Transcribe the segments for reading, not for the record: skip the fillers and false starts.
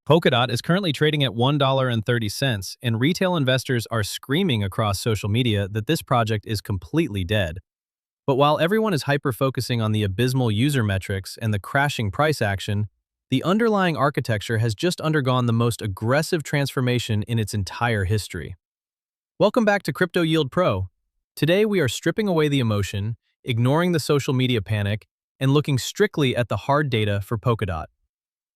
Polkadot is currently trading at $1.30, and retail investors are screaming across social media that this project is completely dead. But while everyone is hyper-focusing on the abysmal user metrics and the crashing price action, the underlying architecture has just undergone the most aggressive transformation in its entire history. Welcome back to Crypto Yield Pro. Today we are stripping away the emotion, ignoring the social media panic, and looking strictly at the hard data for Polkadot.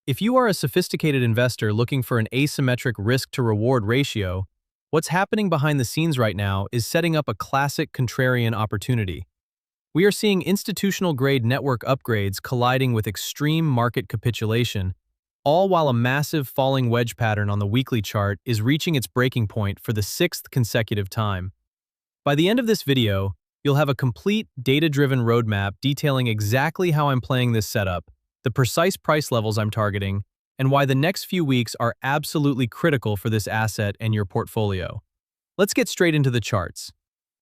If you are a sophisticated investor looking for an asymmetric risk-to-reward ratio, what's happening behind the scenes right now is setting up a classic contrarian opportunity. We are seeing institutional-grade network upgrades colliding with extreme market capitulation, all while a massive falling wedge pattern on the weekly chart is reaching its breaking point for the sixth consecutive time. By the end of this video, you'll have a complete, data-driven roadmap detailing exactly how I'm playing this setup, the precise price levels I'm targeting, and why the next few weeks are absolutely critical for this asset and your portfolio. Let's get straight into the charts.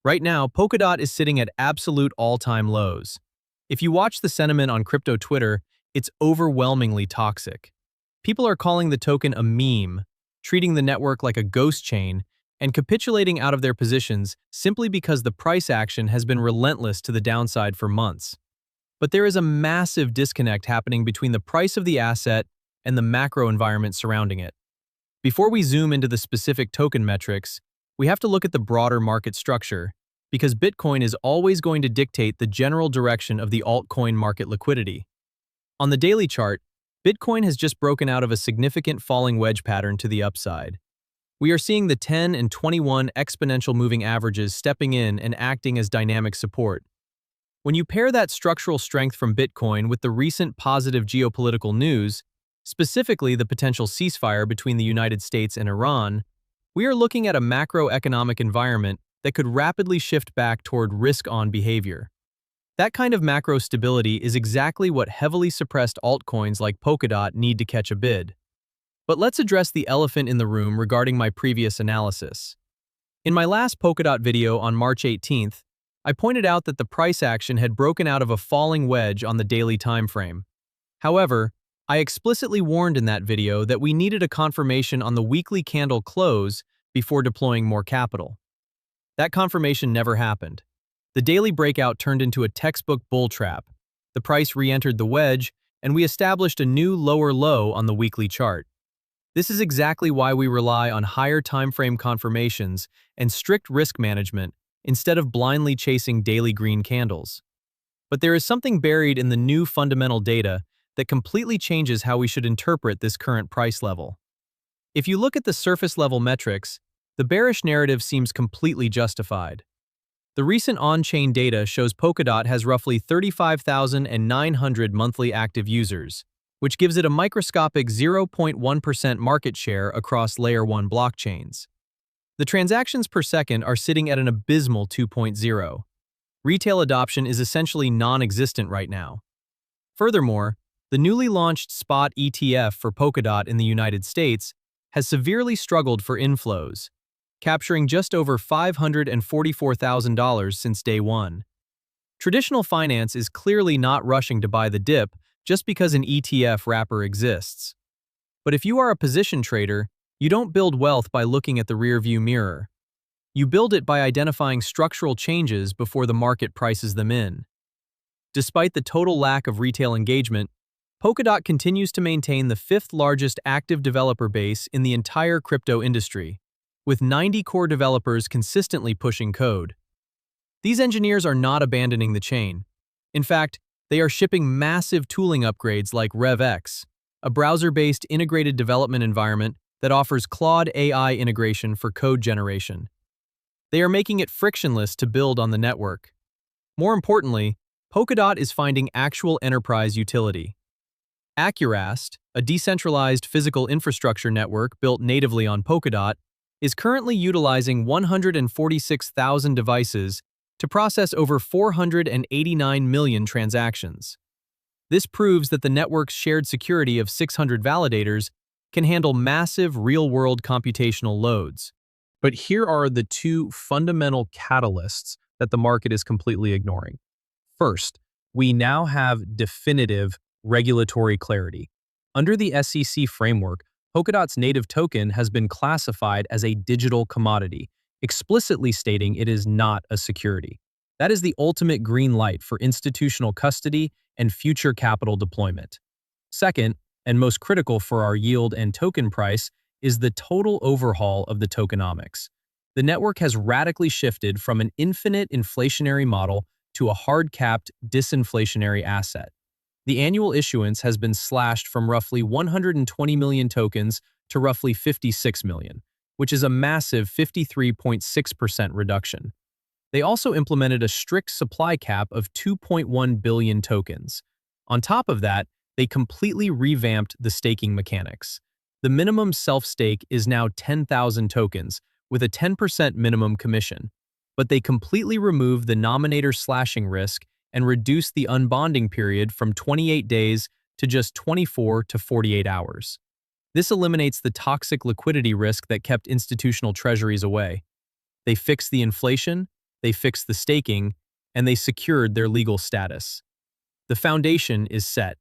Right now, Polkadot is sitting at absolute all-time lows. If you watch the sentiment on crypto Twitter, it's overwhelmingly toxic. People are calling the token a meme, treating the network like a ghost chain, and capitulating out of their positions simply because the price action has been relentless to the downside for months. But there is a massive disconnect happening between the price of the asset and the macro environment surrounding it. Before we zoom into the specific token metrics, we have to look at the broader market structure, because Bitcoin is always going to dictate the general direction of the altcoin market liquidity. On the daily chart, Bitcoin has just broken out of a significant falling wedge pattern to the upside. We are seeing the 10 and 21 exponential moving averages stepping in and acting as dynamic support. When you pair that structural strength from Bitcoin with the recent positive geopolitical news, specifically the potential ceasefire between the United States and Iran, we are looking at a macroeconomic environment that could rapidly shift back toward risk-on behavior. That kind of macro stability is exactly what heavily suppressed altcoins like Polkadot need to catch a bid. But let's address the elephant in the room regarding my previous analysis. In my last Polkadot video on March 18th, I pointed out that the price action had broken out of a falling wedge on the daily time frame. However, I explicitly warned in that video that we needed a confirmation on the weekly candle close before deploying more capital. That confirmation never happened. The daily breakout turned into a textbook bull trap. The price re-entered the wedge, and we established a new lower low on the weekly chart. This is exactly why we rely on higher time frame confirmations and strict risk management instead of blindly chasing daily green candles. But there is something buried in the new fundamental data that completely changes how we should interpret this current price level. If you look at the surface-level metrics, the bearish narrative seems completely justified. The recent on-chain data shows Polkadot has roughly 35,900 monthly active users, which gives it a microscopic 0.1% market share across Layer 1 blockchains. The transactions per second are sitting at an abysmal 2.0. Retail adoption is essentially non-existent right now. Furthermore, the newly launched spot ETF for Polkadot in the United States has severely struggled for inflows, capturing just over $544,000 since day one. Traditional finance is clearly not rushing to buy the dip just because an ETF wrapper exists. But if you are a position trader, you don't build wealth by looking at the rearview mirror. You build it by identifying structural changes before the market prices them in. Despite the total lack of retail engagement, Polkadot continues to maintain the fifth largest active developer base in the entire crypto industry, with 90 core developers consistently pushing code. These engineers are not abandoning the chain. In fact, they are shipping massive tooling upgrades like RevX, a browser-based integrated development environment that offers Claude AI integration for code generation. They are making it frictionless to build on the network. More importantly, Polkadot is finding actual enterprise utility. Accurast, a decentralized physical infrastructure network built natively on Polkadot, is currently utilizing 146,000 devices to process over 489 million transactions. This proves that the network's shared security of 600 validators can handle massive real-world computational loads. But here are the two fundamental catalysts that the market is completely ignoring. First, we now have definitive regulatory clarity. Under the SEC framework, Polkadot's native token has been classified as a digital commodity, explicitly stating it is not a security. That is the ultimate green light for institutional custody and future capital deployment. Second, and most critical for our yield and token price, is the total overhaul of the tokenomics. The network has radically shifted from an infinite inflationary model to a hard-capped disinflationary asset. The annual issuance has been slashed from roughly 120 million tokens to roughly 56 million, which is a massive 53.6% reduction. They also implemented a strict supply cap of 2.1 billion tokens. On top of that, they completely revamped the staking mechanics. The minimum self-stake is now 10,000 tokens, with a 10% minimum commission. But they completely removed the nominator slashing risk and reduced the unbonding period from 28 days to just 24 to 48 hours. This eliminates the toxic liquidity risk that kept institutional treasuries away. They fixed the inflation, they fixed the staking, and they secured their legal status. The foundation is set.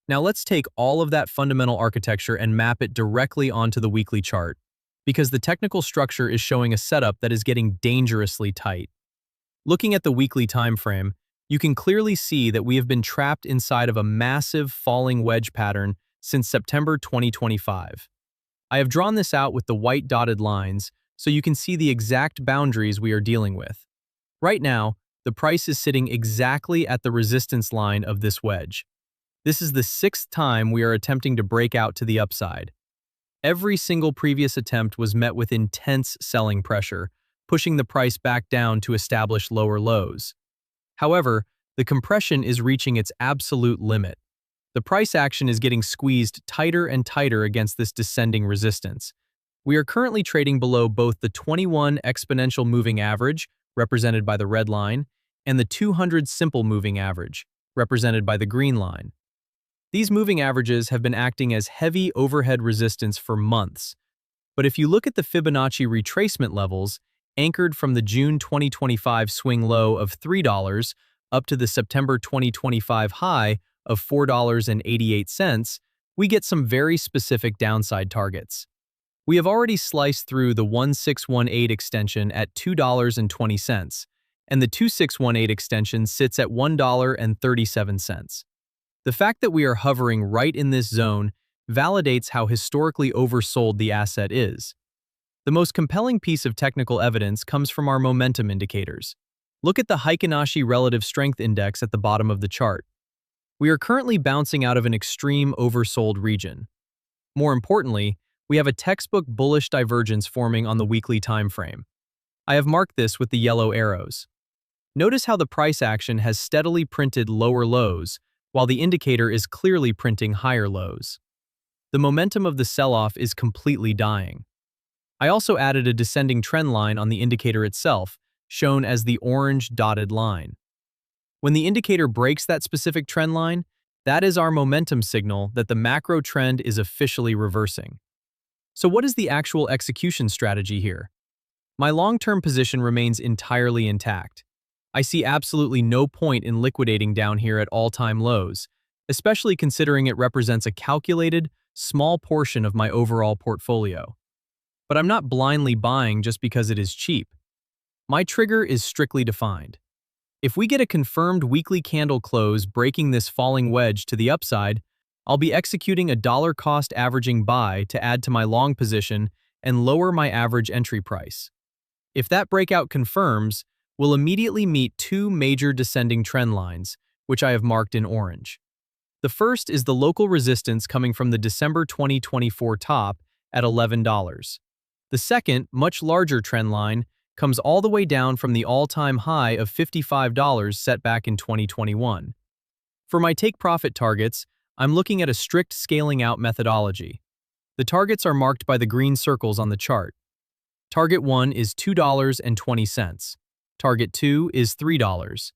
Now let's take all of that fundamental architecture and map it directly onto the weekly chart, because the technical structure is showing a setup that is getting dangerously tight. Looking at the weekly time frame, you can clearly see that we have been trapped inside of a massive falling wedge pattern since September 2025. I have drawn this out with the white dotted lines so you can see the exact boundaries we are dealing with. Right now, the price is sitting exactly at the resistance line of this wedge. This is the 6th time we are attempting to break out to the upside. Every single previous attempt was met with intense selling pressure, pushing the price back down to establish lower lows. However, the compression is reaching its absolute limit. The price action is getting squeezed tighter and tighter against this descending resistance. We are currently trading below both the 21 exponential moving average, represented by the red line, and the 200 simple moving average, represented by the green line. These moving averages have been acting as heavy overhead resistance for months. But if you look at the Fibonacci retracement levels, anchored from the June 2025 swing low of $3 up to the September 2025 high of $4.88, we get some very specific downside targets. We have already sliced through the 1618 extension at $2.20, and the 2618 extension sits at $1.37. The fact that we are hovering right in this zone validates how historically oversold the asset is. The most compelling piece of technical evidence comes from our momentum indicators. Look at the Heikin-Ashi Relative Strength Index at the bottom of the chart. We are currently bouncing out of an extreme oversold region. More importantly, we have a textbook bullish divergence forming on the weekly time frame. I have marked this with the yellow arrows. Notice how the price action has steadily printed lower lows, while the indicator is clearly printing higher lows. The momentum of the sell-off is completely dying. I also added a descending trend line on the indicator itself, shown as the orange dotted line. When the indicator breaks that specific trend line, that is our momentum signal that the macro trend is officially reversing. So what is the actual execution strategy here? My long-term position remains entirely intact. I see absolutely no point in liquidating down here at all-time lows, especially considering it represents a calculated, small portion of my overall portfolio. But I'm not blindly buying just because it is cheap. My trigger is strictly defined. If we get a confirmed weekly candle close breaking this falling wedge to the upside, I'll be executing a dollar cost averaging buy to add to my long position and lower my average entry price. If that breakout confirms, we'll immediately meet two major descending trend lines, which I have marked in orange. The first is the local resistance coming from the December 2024 top at $11. The second, much larger trend line, comes all the way down from the all-time high of $55 set back in 2021. For my take-profit targets, I'm looking at a strict scaling-out methodology. The targets are marked by the green circles on the chart. Target 1 is $2.20. Target 2 is $3.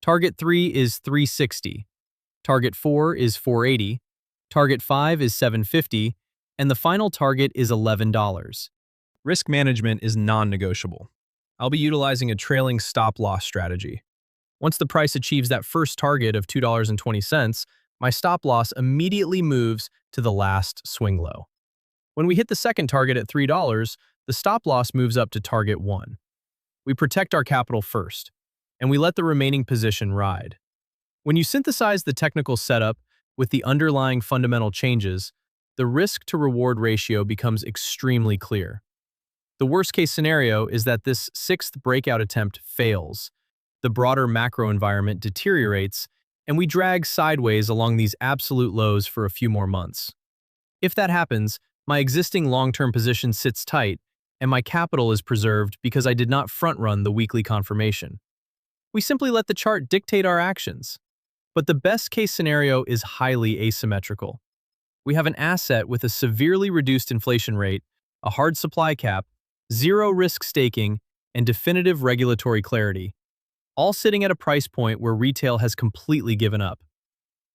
Target 3 is $3.60. Target 4 is $4.80. Target 5 is $7.50. And the final target is $11. Risk management is non-negotiable. I'll be utilizing a trailing stop-loss strategy. Once the price achieves that first target of $2.20, my stop-loss immediately moves to the last swing low. When we hit the second target at $3, the stop loss moves up to target 1. We protect our capital first, and we let the remaining position ride. When you synthesize the technical setup with the underlying fundamental changes, the risk-to-reward ratio becomes extremely clear. The worst-case scenario is that this sixth breakout attempt fails, the broader macro environment deteriorates, and we drag sideways along these absolute lows for a few more months. If that happens, my existing long-term position sits tight, and my capital is preserved because I did not front-run the weekly confirmation. We simply let the chart dictate our actions. But the best-case scenario is highly asymmetrical. We have an asset with a severely reduced inflation rate, a hard supply cap, zero risk staking, and definitive regulatory clarity, all sitting at a price point where retail has completely given up.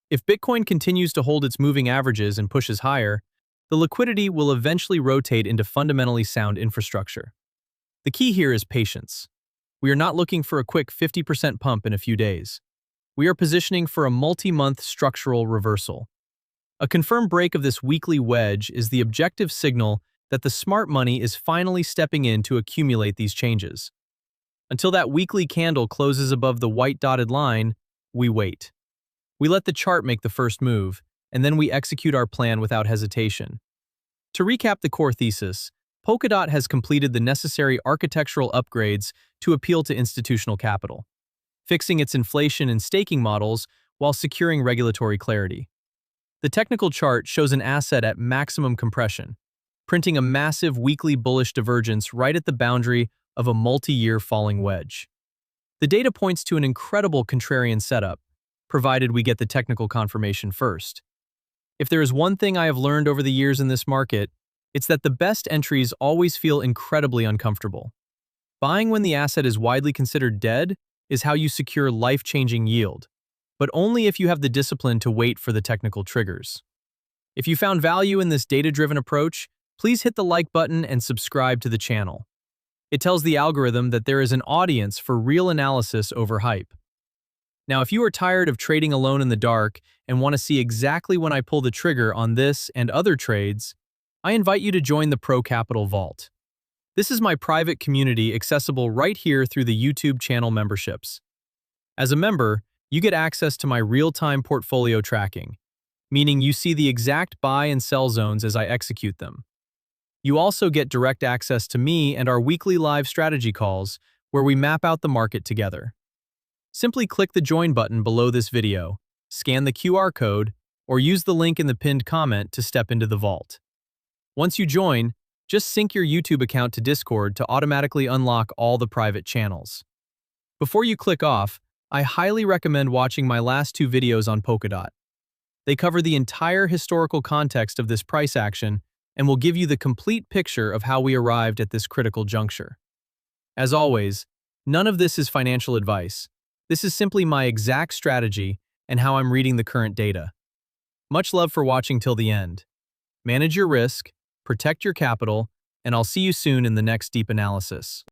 If Bitcoin continues to hold its moving averages and pushes higher, the liquidity will eventually rotate into fundamentally sound infrastructure. The key here is patience. We are not looking for a quick 50% pump in a few days. We are positioning for a multi-month structural reversal. A confirmed break of this weekly wedge is the objective signal that the smart money is finally stepping in to accumulate these changes. Until that weekly candle closes above the white dotted line, we wait. We let the chart make the first move, and then we execute our plan without hesitation. To recap the core thesis, Polkadot has completed the necessary architectural upgrades to appeal to institutional capital, fixing its inflation and staking models while securing regulatory clarity. The technical chart shows an asset at maximum compression, printing a massive weekly bullish divergence right at the boundary of a multi-year falling wedge. The data points to an incredible contrarian setup, provided we get the technical confirmation first. If there is one thing I have learned over the years in this market, it's that the best entries always feel incredibly uncomfortable. Buying when the asset is widely considered dead is how you secure life-changing yield, but only if you have the discipline to wait for the technical triggers. If you found value in this data-driven approach, please hit the like button and subscribe to the channel. It tells the algorithm that there is an audience for real analysis over hype. Now, if you are tired of trading alone in the dark and want to see exactly when I pull the trigger on this and other trades, I invite you to join the Pro Capital Vault. This is my private community accessible right here through the YouTube channel memberships. As a member, you get access to my real-time portfolio tracking, meaning you see the exact buy and sell zones as I execute them. You also get direct access to me and our weekly live strategy calls, where we map out the market together. Simply click the join button below this video, scan the QR code, or use the link in the pinned comment to step into the vault. Once you join, just sync your YouTube account to Discord to automatically unlock all the private channels. Before you click off, I highly recommend watching my last 2 videos on Polkadot. They cover the entire historical context of this price action and will give you the complete picture of how we arrived at this critical juncture. As always, none of this is financial advice. This is simply my exact strategy and how I'm reading the current data. Much love for watching till the end. Manage your risk, protect your capital, and I'll see you soon in the next deep analysis.